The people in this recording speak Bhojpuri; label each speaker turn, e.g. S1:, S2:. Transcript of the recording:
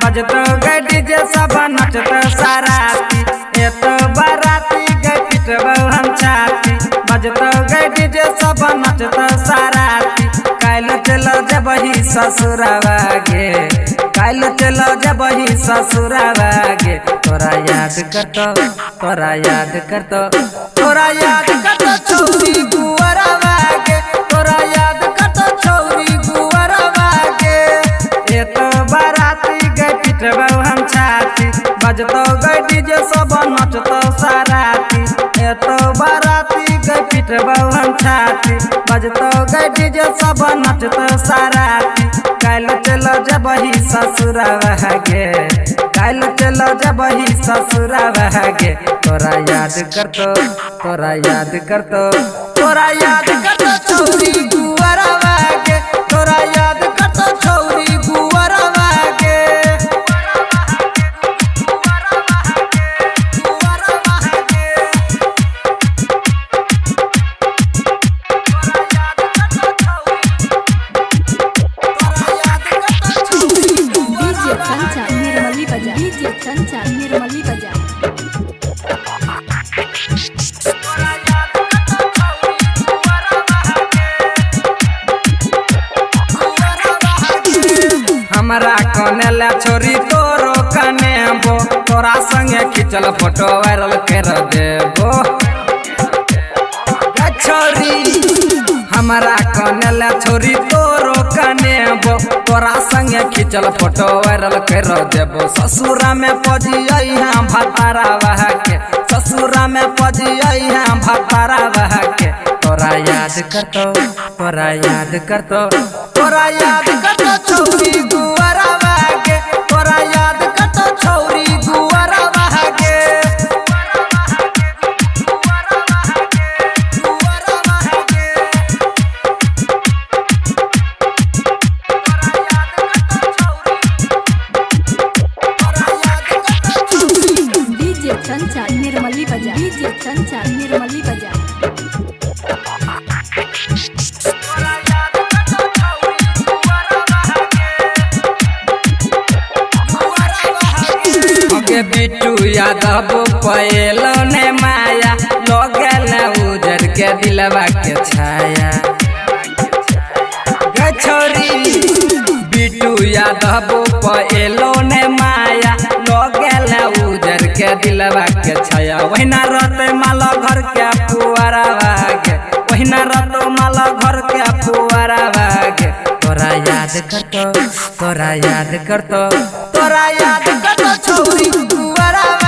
S1: बजतो गए डीजे सब नचतो साराती ये तो बाराती गए पिटबो हम छाती बजतो गए डीजे सब नचतो साराती काइलो चलो जबही ससुरावा गे काइलो चलो जबही ससुरावा गे तोरा याद करतो तोरा याद करतो तोरा याद करतो छौरी गुवरवा गे तोरा याद करतो छौरी गुवरवा गे ये तो बाराती गए पिटबो हम छाती बजतो गए डीजे सब नचतो साराती ये तो बाराती गए पिटबो हम छाती बजतो गए डीजे सब नचतो साराती काइलो चलो जबही ससुरावा गे काइलो चलो जबही ससुरावा गे तोरा याद करतो तोरा याद करतो तोरा याद करतो छौरी गुवरवा गे तोरा याद करतो छौरी गुवरवा गे
S2: डीजे चंचा निर्मली बजा
S1: हमरा कनेला छोरी तोरो कनेबो तोरा संगे खिंचल फोटो वायरल कर देबो छोरी हमरा कनेला छोरी तोरो कनेबो तोरा संगे खिंचल फोटो वायरल कर देबो ससुरा में पजियई हां भतारा बहके ससुरा में पजियई हां भतारा बहके तोरा याद करतो तोरा याद करतो तोरा याद करतो छौरी गुवरवा गे तोरा याद करतो छौरी गुवरवा गे
S2: डीजे चंचा निर्मली बजा डीजे चंचा निर्मली बजा
S1: बिट्टू यादव पहलो ने माया लगल उजर के दिलवा के छाया गे छोरी बिट्टू यादव पहलो ने माया लगल उजर के दिलवा के छाया वहीना रहते माला घर के पुआरा गे वहीना रहतो माला घर के पुआरा गे तोरा याद करतो तोरा याद करतो तोरा याद करतो छौरी गुवरवा